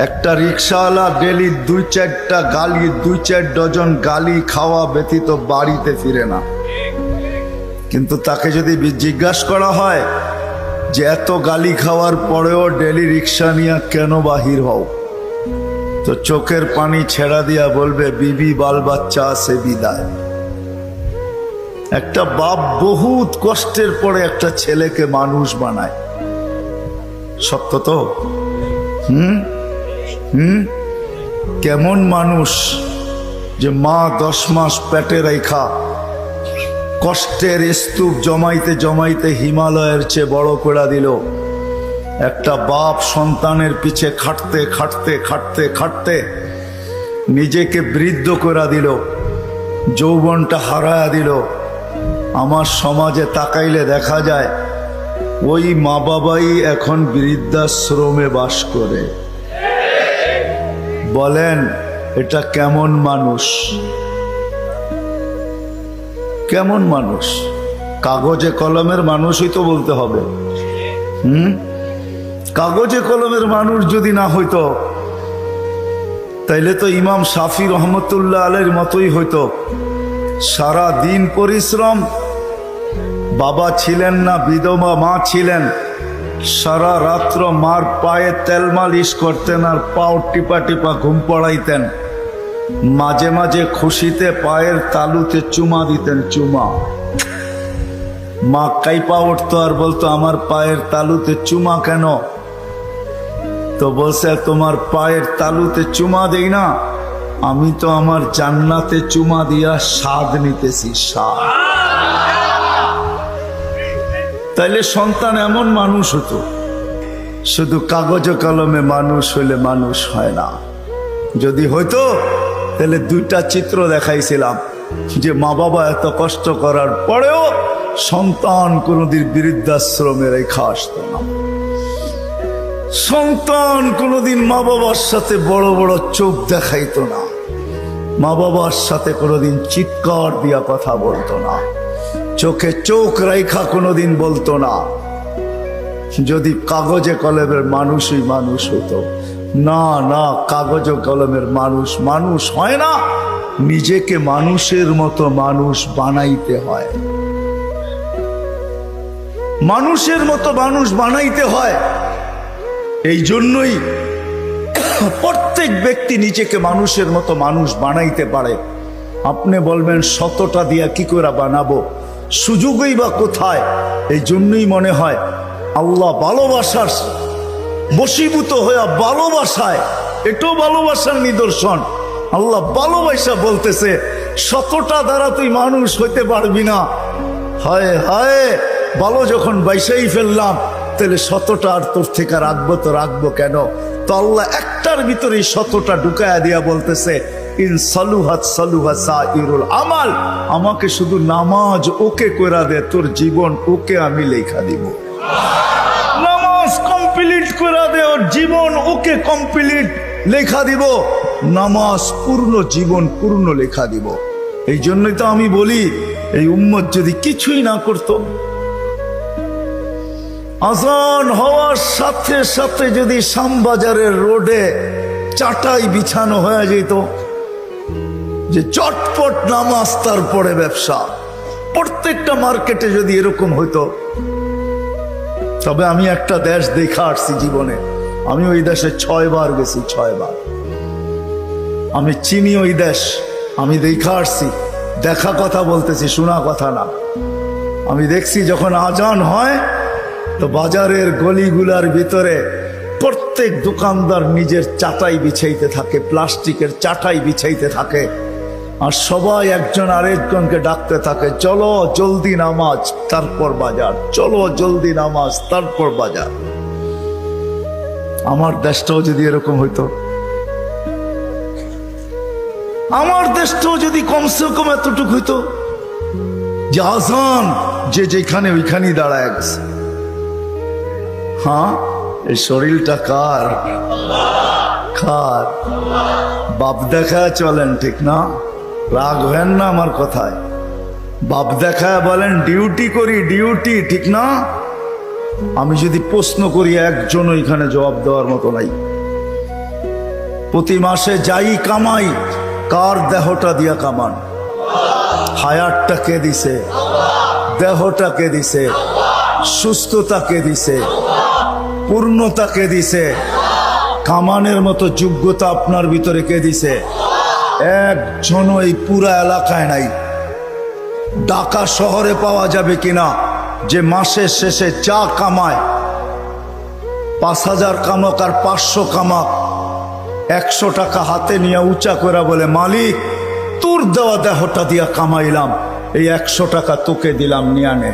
একটা রিক্সাওয়ালা ডেলি 2-4টা গালি, 2-4 ডজন গালি খাওয়া ব্যতীত বাড়িতে ফিরে না। কিন্তু তাকে যদি জিজ্ঞাসা করা হয় যে এত গালি খাওয়ার পরেও ডেলি রিক্সা নিয়ে কেন বাহির হও, তো চোখের পানি ছেড়া দিয়া বলবে বিবি বাল বাচ্চা আছে বিদায়। একটা বাপ বহুত কষ্টের পরে একটা ছেলেকে মানুষ বানায়, সত্য তো? কেমন মানুষ যে মা 10 মাস পেটে রাইখা কষ্টের স্তূপ জমাইতে জমাইতে হিমালয়ের চেয়ে বড় করে দিল। একটা বাপ সন্তানের পিছে খাটতে খাটতে খাটতে খাটতে নিজেকে বৃদ্ধ করে দিল, যৌবনটা হারায়া দিল। আমার সমাজে তাকাইলে দেখা যায় ওই মা বাবাই এখন বৃদ্ধাশ্রমে বাস করে। বলেন এটা কেমন মানুষ? কেমন মানুষ? কাগজে কলমের মানুষই তো বলতে হবে। কাগজে কলমের মানুষ যদি না হইতো তাইলে তো ইমাম শাফি রহমতুল্লাহ আলাইহির মতোই হইতো। সারা দিন পরিশ্রম, বাবা ছিলেন না, বিধবা মা ছিলেন, সারা রাত্র মার পায়ে তেল মালিশ করতেন আর পাও টিপা টিপা ঘুম পড়াইতেন। মাঝে মাঝে খুশিতে পায়ের তালুতে চুমা দিতেন, চুমা। মা কাইপা উঠতো আর বলতো আমার পায়ের তালুতে চুমা কেন? তো বলছে তোমার পায়ের তালুতে চুমা দেই না, আমি তো আমার জান্নাতে চুমা দিয়া স্বাদ নিতেছি, স্বাদ। তাইলে সন্তান এমন মানুষ হতো। শুধু কাগজ কলমে মানুষ হইলে মানুষ হয় না। যদি হইতো তাহলে 2টা চিত্র দেখাইছিলাম যে মা বাবা এত কষ্ট করার পরেও সন্তান কোনোদিন বৃদ্ধাশ্রমে রেখা আসতো না। সন্তান কোনোদিন মা বাবার সাথে বড় বড় চোখ দেখাইতো না, মা বাবার সাথে কোনোদিন চিৎকার দিয়া কথা বলতো না, চোখে চোখ রেখা কোনোদিন বলতো না। যদি কাগজে কলমের মানুষই মানুষ হতো। না না, কাগজ কলমের মানুষ মানুষ হয় না, নিজেকে মানুষের মতো মানুষ বানাইতে হয়। মানুষের মতো মানুষ বানাইতে হয়। এই জন্যই প্রত্যেক ব্যক্তি নিজেকে মানুষের মতো মানুষ বানাইতে পারে। আপনি বলবেন 100টা দিয়া কি করে বানাবো, সুযোগই বা কোথায়? এই জন্যই মনে হয় আল্লাহ ভালোবাসার বশীভূত হয়ে ভালোবাসায়, এটাও ভালোবাসার নিদর্শন। আল্লাহ ভালোবাসা বলতেছে 100টা দ্বারা তুই মানুষ হইতে পারবি না। হায় হায়, ভালো যখন বাইসাই ফেললাম তাহলে 100টা আর তোর থেকে রাখবো তো রাখবো কেন? তো আল্লাহ একটার ভিতরে 100টা ঢুকায়া দিয়া বলতেছে ইন সালুহাত সালুহা সাইরুল আমাল, আমাকে শুধু নামাজ ওকে কইরা দে, তোর জীবন ওকে আমি লেখা দিব। নামাজ কমপ্লিট কইরা দে, ওর জীবন ওকে কমপ্লিট লেখা দিব। নামাজ পূর্ণ, জীবন পূর্ণ লেখা দিব। এই জন্যই তো আমি বলি এই উম্মত যদি কিছুই না করতো, আজান হওয়ার সাথে সাথে যদি শ্যামবাজারের রোডে চাটাই বিছানো হয়ে যেত, যে চটপট নামাজ তারপরে ব্যবসা, প্রত্যেকটা মার্কেটে যদি এরকম হইতো। তবে আমি একটা দেশ দেখা আসছি জীবনে, আমি ওই দেশে 6 বার গেছি, 6 বার। আমি চিনি ওই দেশ, আমি দেখা আসছি। দেখা কথা বলতেছি, শোনা কথা না। আমি দেখছি যখন আজান হয় তো বাজারের গলিগুলার ভিতরে প্রত্যেক দোকানদার নিজের চাটাই বিছাইতে থাকে, প্লাস্টিকের চাটাই বিছাইতে থাকে, আর সবাই একজন আরেকজনকে ডাকতে থাকে, চলো জলদি নামাজ তারপর বাজার, চলো জলদি নামাজ তারপর বাজার। আমার দেশটাও যদি এরকম হইতো, আমার দেশটাও যদি কমসে কম এতটুকু হইতো যে আজান যে যেখানে ওইখানেই দাঁড়ায় গেছে। হ্যাঁ, এই শরীরটা কার? কার? বাপ দেখা চলেন, ঠিক না? রাগ হেন না আমার কথায়। বাপ দেখা বলেন ডিউটি করি, ডিউটি, ঠিক না? আমি যদি প্রশ্ন করি একজন ওইখানে জবাব দেওয়ার মতো নাই। প্রতি মাসে যাই কামাই, কার দেহটা দিয়া কামান? হায়াতটা কে দিছে? দেহটা কে দিছে? সুস্থতা কে দিছে? পূর্ণতা কে দিছে? কামানের মতো যোগ্যতা আপনার ভিতরে কে দিছে? একজন এই পুরা এলাকায় নাই। ঢাকা শহরে পাওয়া যাবে কিনা যে মাসের শেষে যা কামায়, 5,000 কামাক আর 500 কামাক, 100 টাকা হাতে নিয়ে উঁচা করে বলে, মালিক তোর দেওয়া দেহটা দিয়া কামাইলাম, এই 100 টাকা তোকে দিলাম, নিয়ে নে।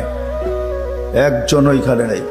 একজন ওইখানে নেই।